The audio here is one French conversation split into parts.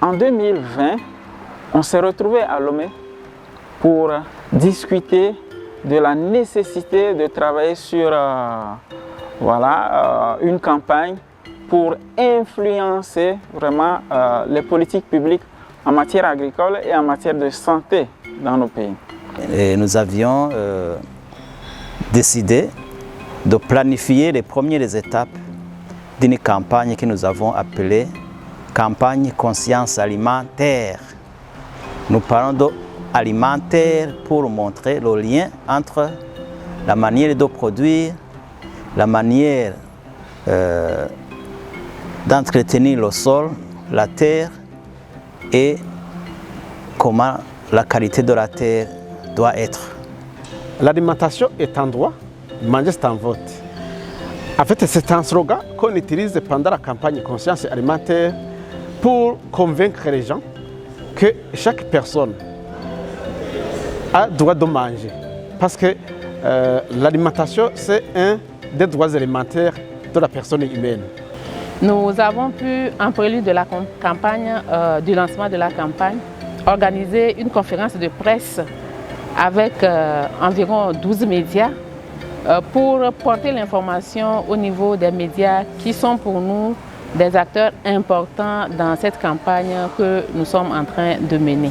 En 2020, on s'est retrouvé à Lomé pour discuter de la nécessité de travailler sur une campagne pour influencer vraiment les politiques publiques en matière agricole et en matière de santé dans nos pays. Et nous avions décidé de planifier les premières étapes d'une campagne que nous avons appelée campagne conscience alimentaire. Nous parlons d'alimentaire pour montrer le lien entre la manière de produire, la manière d'entretenir le sol, la terre et comment la qualité de la terre doit être. L'alimentation est un droit, manger c'est un vote. En fait, c'est un slogan qu'on utilise pendant la campagne conscience alimentaire pour convaincre les gens que chaque personne a droit de manger. Parce que l'alimentation, c'est un des droits élémentaires de la personne humaine. Nous avons pu, en prélude de la campagne, du lancement de la campagne, organiser une conférence de presse avec environ 12 médias pour porter l'information au niveau des médias qui sont pour nous des acteurs importants dans cette campagne que nous sommes en train de mener.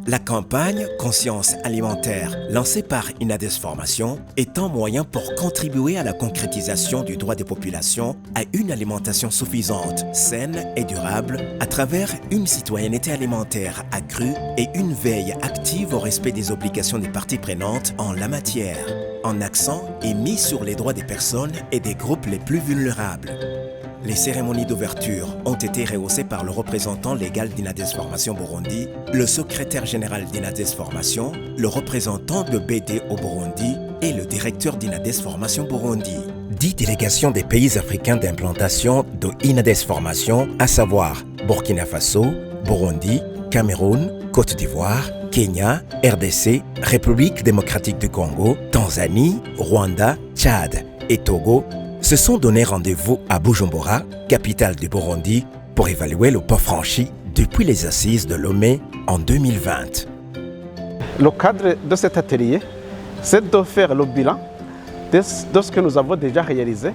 La campagne Conscience alimentaire, lancée par Inades Formation, est un moyen pour contribuer à la concrétisation du droit des populations à une alimentation suffisante, saine et durable à travers une citoyenneté alimentaire accrue et une veille active au respect des obligations des parties prenantes en la matière. Un accent est mis sur les droits des personnes et des groupes les plus vulnérables. Les cérémonies d'ouverture ont été rehaussées par le représentant légal d'Inades Formation Burundi, le secrétaire général d'Inades Formation, le représentant de BD au Burundi et le directeur d'Inades Formation Burundi. 10 délégations des pays africains d'implantation de Inades Formation, à savoir Burkina Faso, Burundi, Cameroun, Côte d'Ivoire, Kenya, RDC, République démocratique du Congo, Tanzanie, Rwanda, Tchad et Togo, se sont donné rendez-vous à Bujumbura, capitale du Burundi, pour évaluer le pas franchi depuis les assises de Lomé en 2020. Le cadre de cet atelier, c'est de faire le bilan de ce que nous avons déjà réalisé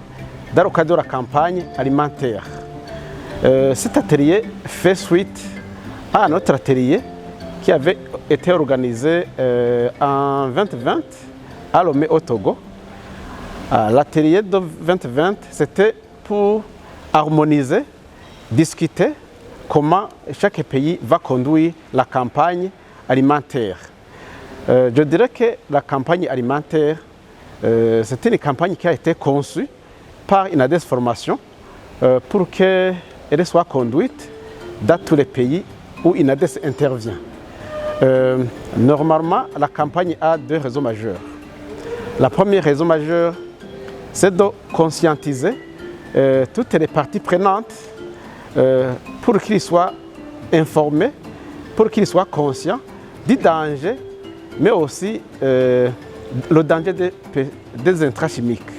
dans le cadre de la campagne alimentaire. Cet atelier fait suite à notre atelier qui avait été organisé en 2020 à Lomé au Togo. L'atelier de 2020, c'était pour harmoniser, discuter comment chaque pays va conduire la campagne alimentaire. Je dirais que la campagne alimentaire, c'est une campagne qui a été conçue par Inades Formation pour qu'elle soit conduite dans tous les pays où Inades intervient. Normalement, la campagne a 2 raisons majeures. La première raison majeure, c'est de conscientiser toutes les parties prenantes pour qu'ils soient informés, pour qu'ils soient conscients du danger, mais aussi le danger des intrants chimiques.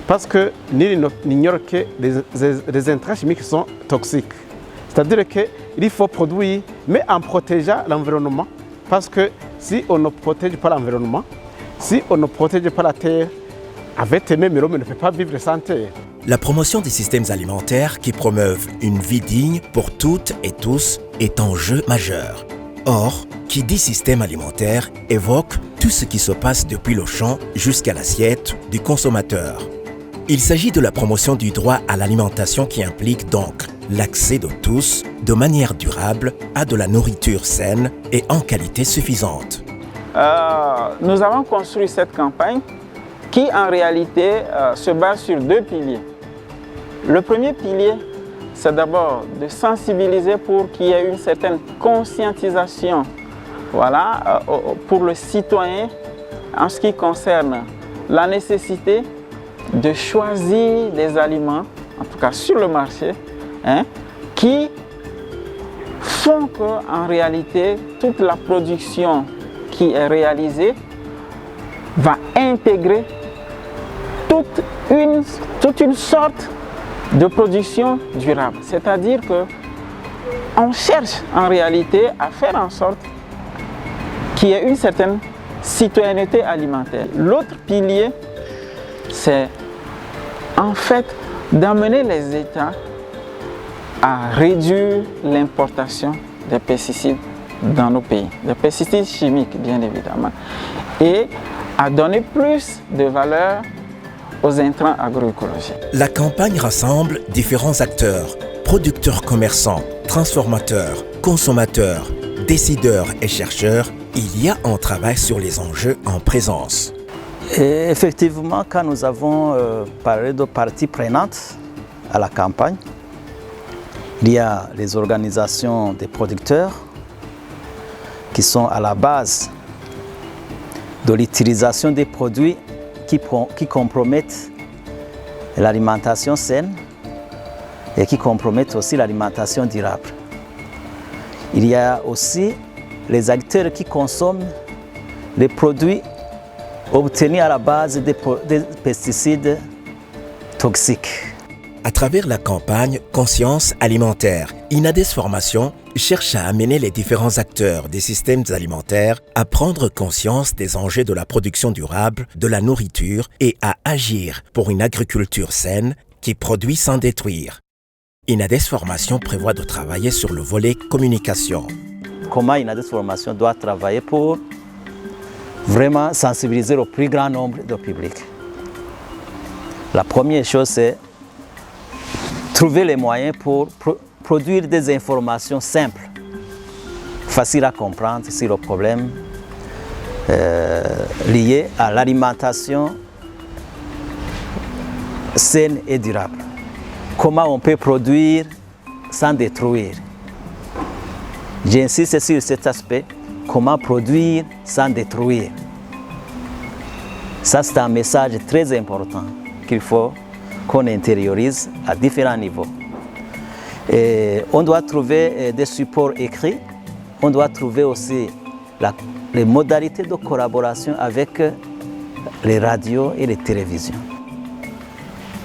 Parce que nous ignorons que les intrants chimiques sont toxiques. C'est-à-dire qu'il faut produire, mais en protégeant l'environnement. Parce que si on ne protège pas l'environnement, si on ne protège pas la terre, avec l'homme ne peut pas vivre sans terre. La promotion des systèmes alimentaires qui promeuvent une vie digne pour toutes et tous est un enjeu majeur. Or, qui dit système alimentaire évoque tout ce qui se passe depuis le champ jusqu'à l'assiette du consommateur. Il s'agit de la promotion du droit à l'alimentation qui implique donc l'accès de tous, de manière durable, à de la nourriture saine et en qualité suffisante. Nous avons construit cette campagne qui en réalité se base sur 2 piliers. Le premier pilier, c'est d'abord de sensibiliser pour qu'il y ait une certaine conscientisation pour le citoyen en ce qui concerne la nécessité de choisir des aliments, en tout cas sur le marché, qui font qu'en réalité, toute la production qui est réalisée va intégrer toute une sorte de production durable. C'est-à-dire que on cherche en réalité à faire en sorte qu'il y ait une certaine citoyenneté alimentaire. L'autre pilier, c'est en fait d'amener les États à réduire l'importation des pesticides dans nos pays, des pesticides chimiques bien évidemment, et à donner plus de valeur aux intrants agroécologiques. La campagne rassemble différents acteurs, producteurs, commerçants, transformateurs, consommateurs, décideurs et chercheurs. Il y a un travail sur les enjeux en présence. Et effectivement, quand nous avons parlé de parties prenantes à la campagne, il y a les organisations des producteurs qui sont à la base de l'utilisation des produits qui compromettent l'alimentation saine et qui compromettent aussi l'alimentation durable. Il y a aussi les acteurs qui consomment les produits obtenus à la base des pesticides toxiques. À travers la campagne Conscience alimentaire, INADES Formation cherche à amener les différents acteurs des systèmes alimentaires à prendre conscience des enjeux de la production durable, de la nourriture et à agir pour une agriculture saine qui produit sans détruire. INADES Formation prévoit de travailler sur le volet communication. Comment INADES Formation doit travailler pour vraiment sensibiliser le plus grand nombre de public. La première chose, c'est trouver les moyens pour produire des informations simples, faciles à comprendre sur le problème lié à l'alimentation saine et durable. Comment on peut produire sans détruire. J'insiste sur cet aspect, comment produire sans détruire. Ça, c'est un message très important qu'il faut qu'on intériorise à différents niveaux. Et on doit trouver des supports écrits, on doit trouver aussi les modalités de collaboration avec les radios et les télévisions.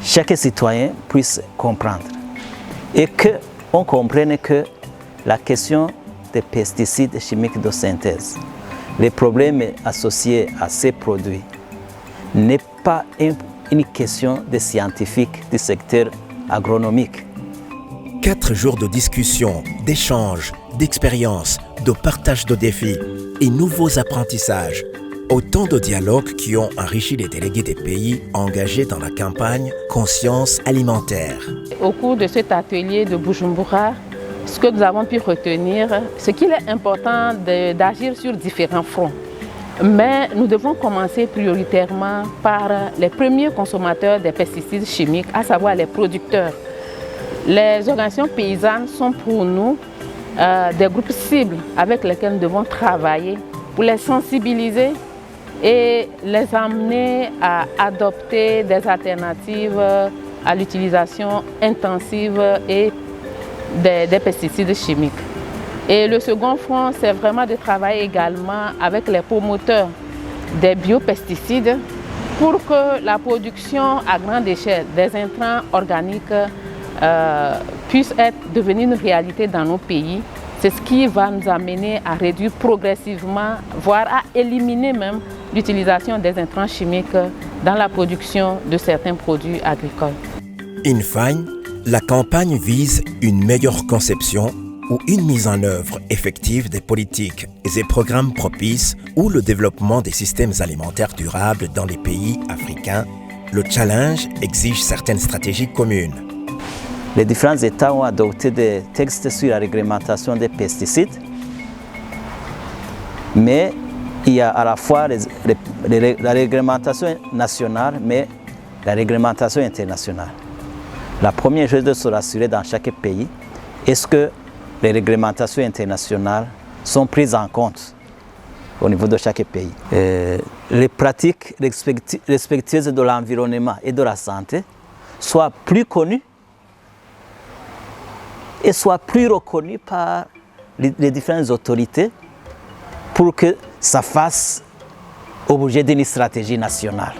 Chaque citoyen puisse comprendre et qu'on comprenne que la question des pesticides chimiques de synthèse, les problèmes associés à ces produits, n'est pas une question des scientifiques du secteur agronomique. 4 jours de discussion, d'échanges, d'expériences, de partage de défis et nouveaux apprentissages. Autant de dialogues qui ont enrichi les délégués des pays engagés dans la campagne Conscience alimentaire. Au cours de cet atelier de Bujumbura, ce que nous avons pu retenir, c'est qu'il est important d'agir sur différents fronts. Mais nous devons commencer prioritairement par les premiers consommateurs des pesticides chimiques, à savoir les producteurs. Les organisations paysannes sont pour nous des groupes cibles avec lesquels nous devons travailler pour les sensibiliser et les amener à adopter des alternatives à l'utilisation intensive et des pesticides chimiques. Et le second front, c'est vraiment de travailler également avec les promoteurs des biopesticides pour que la production à grande échelle des intrants organiques puisse devenir une réalité dans nos pays. C'est ce qui va nous amener à réduire progressivement, voire à éliminer même l'utilisation des intrants chimiques dans la production de certains produits agricoles. In fine, la campagne vise une meilleure conception ou une mise en œuvre effective des politiques et des programmes propices ou le développement des systèmes alimentaires durables dans les pays africains. Le challenge exige certaines stratégies communes. Les différents États ont adopté des textes sur la réglementation des pesticides, mais il y a à la fois la réglementation nationale, mais la réglementation internationale. La première chose de se rassurer dans chaque pays, est-ce que les réglementations internationales sont prises en compte au niveau de chaque pays. Les pratiques respectueuses de l'environnement et de la santé soient plus connues et soient plus reconnues par les différentes autorités pour que ça fasse objet d'une stratégie nationale.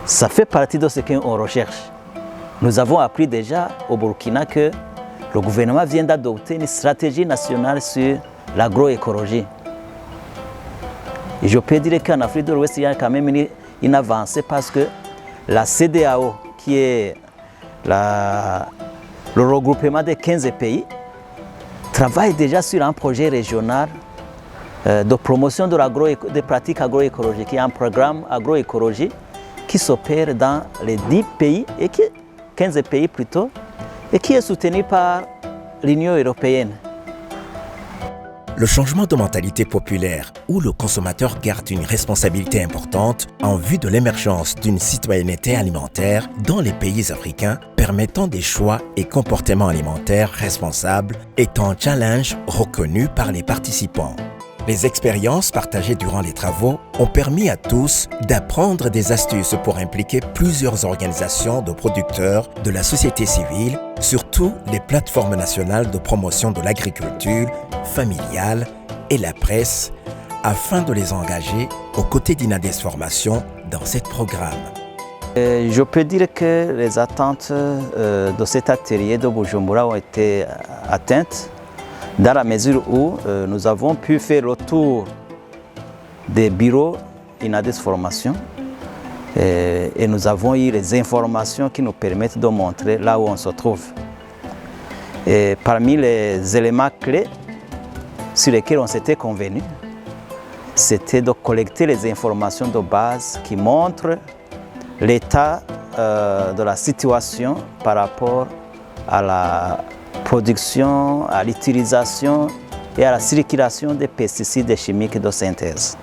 Ça fait partie de ce qu'on recherche. Nous avons appris déjà au Burkina que le gouvernement vient d'adopter une stratégie nationale sur l'agroécologie. Et je peux dire qu'en Afrique de l'Ouest, il y a quand même une avancée parce que la CEDEAO, qui est le regroupement de 15 pays, travaille déjà sur un projet régional de promotion des pratiques agroécologiques. Il y a un programme agroécologie qui s'opère dans les 10 pays, 15 pays plutôt, et qui est soutenu par l'Union européenne. Le changement de mentalité populaire où le consommateur garde une responsabilité importante en vue de l'émergence d'une citoyenneté alimentaire dans les pays africains permettant des choix et comportements alimentaires responsables est un challenge reconnu par les participants. Les expériences partagées durant les travaux ont permis à tous d'apprendre des astuces pour impliquer plusieurs organisations de producteurs de la société civile, surtout les plateformes nationales de promotion de l'agriculture familiale et la presse, afin de les engager aux côtés d'Inades Formation dans ce programme. Je peux dire que les attentes de cet atelier de Bujumbura ont été atteintes, dans la mesure où nous avons pu faire le tour des bureaux Inades Formation et nous avons eu les informations qui nous permettent de montrer là où on se trouve. Et parmi les éléments clés sur lesquels on s'était convenu, c'était de collecter les informations de base qui montrent l'état de la situation par rapport à la production, à l'utilisation et à la circulation des pesticides chimiques de synthèse.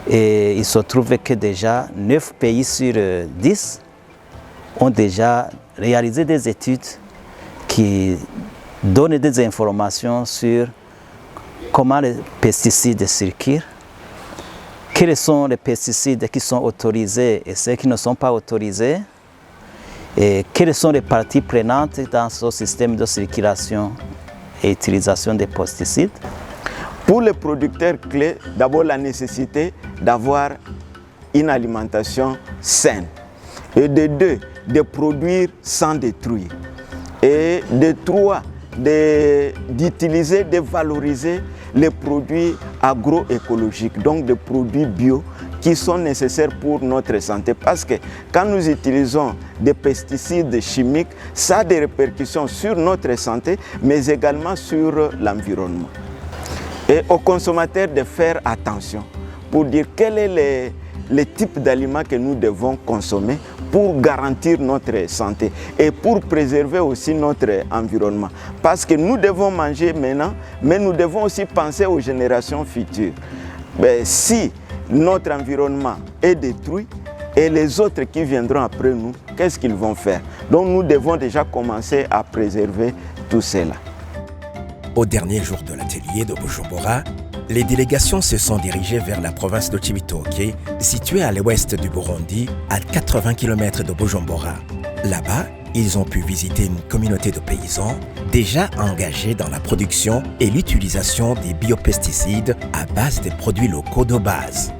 Et il se trouve que déjà 9 pays sur 10 ont déjà réalisé des études qui donnent des informations sur comment les pesticides circulent, quels sont les pesticides qui sont autorisés et ceux qui ne sont pas autorisés, et quelles sont les parties prenantes dans ce système de circulation et utilisation des pesticides. Pour les producteurs clés, d'abord la nécessité d'avoir une alimentation saine et de 2, de produire sans détruire et de 3, d'utiliser, de valoriser les produits agroécologiques, donc des produits bio qui sont nécessaires pour notre santé. Parce que quand nous utilisons des pesticides chimiques, ça a des répercussions sur notre santé, mais également sur l'environnement. Et aux consommateurs de faire attention pour dire quel est le type d'aliments que nous devons consommer pour garantir notre santé et pour préserver aussi notre environnement. Parce que nous devons manger maintenant, mais nous devons aussi penser aux générations futures. Si notre environnement est détruit et les autres qui viendront après nous, qu'est-ce qu'ils vont faire? Donc nous devons déjà commencer à préserver tout cela. Au dernier jour de l'atelier de Bujumbura, les délégations se sont dirigées vers la province de Cibitoke, située à l'ouest du Burundi, à 80 km de Bujumbura. Là-bas, ils ont pu visiter une communauté de paysans déjà engagés dans la production et l'utilisation des biopesticides à base des produits locaux de base.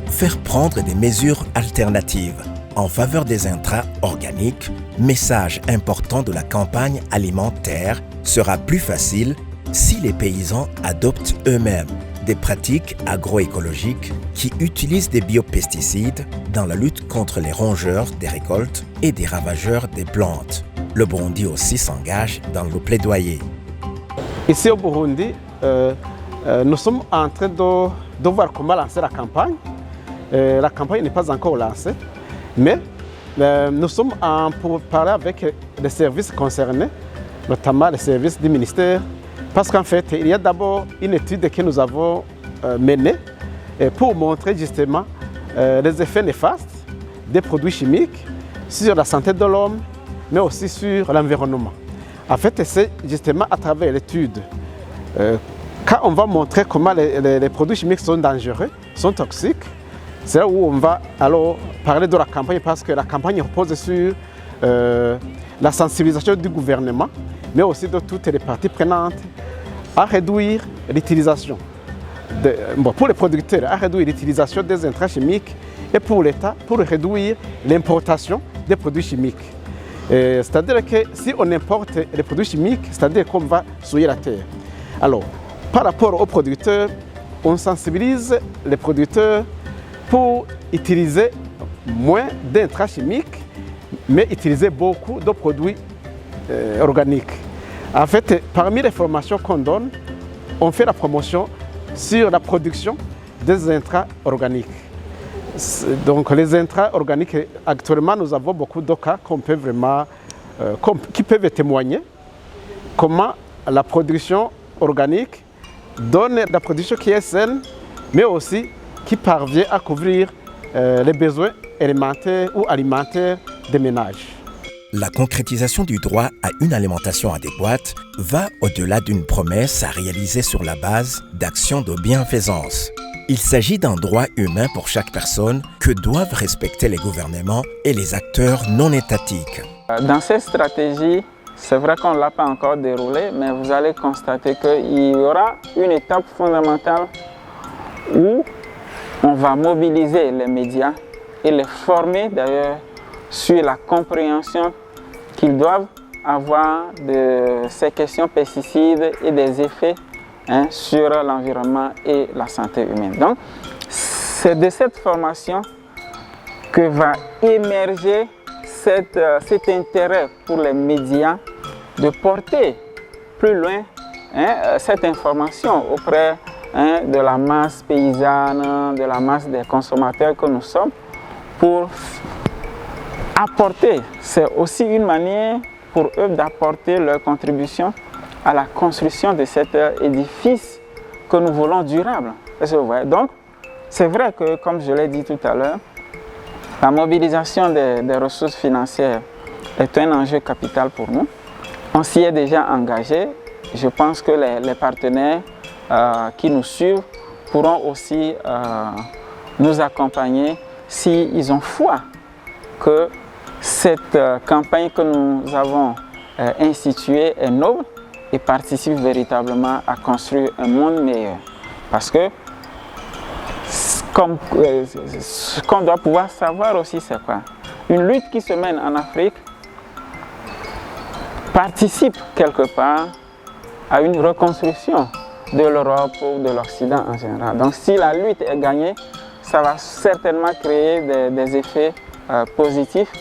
Faire prendre des mesures alternatives en faveur des intrants organiques, message important de la campagne alimentaire, sera plus facile si les paysans adoptent eux-mêmes des pratiques agroécologiques qui utilisent des biopesticides dans la lutte contre les rongeurs des récoltes et des ravageurs des plantes. Le Burundi aussi s'engage dans le plaidoyer. Ici au Burundi, nous sommes en train de voir comment lancer la campagne. La campagne n'est pas encore lancée, mais nous sommes pour parler avec les services concernés, notamment les services du ministère, parce qu'en fait, il y a d'abord une étude que nous avons menée pour montrer justement les effets néfastes des produits chimiques sur la santé de l'homme, mais aussi sur l'environnement. En fait, c'est justement à travers l'étude, quand on va montrer comment les produits chimiques sont dangereux, sont toxiques, c'est là où on va alors parler de la campagne, parce que la campagne repose sur la sensibilisation du gouvernement, mais aussi de toutes les parties prenantes à réduire l'utilisation pour les producteurs à réduire l'utilisation des intrants chimiques et pour l'État pour réduire l'importation des produits chimiques. C'est-à-dire que si on importe les produits chimiques, c'est-à-dire qu'on va souiller la terre. Alors, par rapport aux producteurs, on sensibilise les producteurs pour utiliser moins d'intrants chimiques, mais utiliser beaucoup de produits organiques. En fait, parmi les formations qu'on donne, on fait la promotion sur la production des intrants organiques. Donc les intrants organiques, actuellement nous avons beaucoup de cas qui peuvent témoigner comment la production organique donne la production qui est saine, mais aussi qui parvient à couvrir les besoins élémentaires ou alimentaires des ménages. La concrétisation du droit à une alimentation adéquate va au-delà d'une promesse à réaliser sur la base d'actions de bienfaisance. Il s'agit d'un droit humain pour chaque personne que doivent respecter les gouvernements et les acteurs non étatiques. Dans cette stratégie, c'est vrai qu'on ne l'a pas encore déroulée, mais vous allez constater qu'il y aura une étape fondamentale où on va mobiliser les médias et les former d'ailleurs sur la compréhension qu'ils doivent avoir de ces questions pesticides et des effets sur l'environnement et la santé humaine. Donc, c'est de cette formation que va émerger cet intérêt pour les médias de porter plus loin cette information auprès de la masse paysanne, de la masse des consommateurs que nous sommes, pour apporter. C'est aussi une manière pour eux d'apporter leur contribution à la construction de cet édifice que nous voulons durable. Donc, c'est vrai que, comme je l'ai dit tout à l'heure, la mobilisation des ressources financières est un enjeu capital pour nous. On s'y est déjà engagé. Je pense que les partenaires qui nous suivent pourront aussi nous accompagner s'ils ont foi que cette campagne que nous avons instituée est noble et participe véritablement à construire un monde meilleur. Parce que ce qu'on doit pouvoir savoir aussi, c'est quoi? Une lutte qui se mène en Afrique participe quelque part à une reconstruction de l'Europe ou de l'Occident en général. Donc si la lutte est gagnée, ça va certainement créer des effets positifs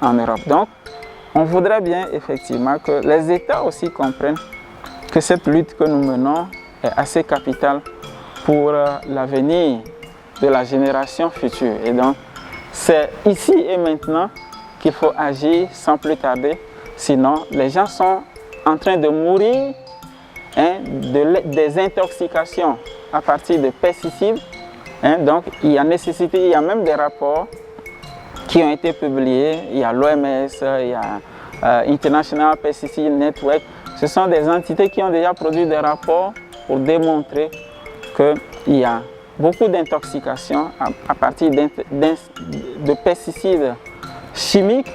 en Europe. Donc on voudrait bien effectivement que les États aussi comprennent que cette lutte que nous menons est assez capitale pour l'avenir de la génération future. Et donc, c'est ici et maintenant qu'il faut agir sans plus tarder. Sinon, les gens sont en train de mourir des intoxications à partir de pesticides. Donc, il y a nécessité, il y a même des rapports qui ont été publiés. Il y a l'OMS, il y a International Pesticide Network. Ce sont des entités qui ont déjà produit des rapports pour démontrer qu'il y a beaucoup d'intoxication à partir de pesticides chimiques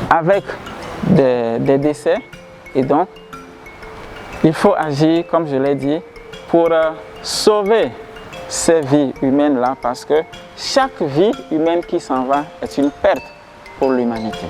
avec des décès. Et donc, il faut agir, comme je l'ai dit, pour sauver ces vies humaines-là, parce que chaque vie humaine qui s'en va est une perte pour l'humanité.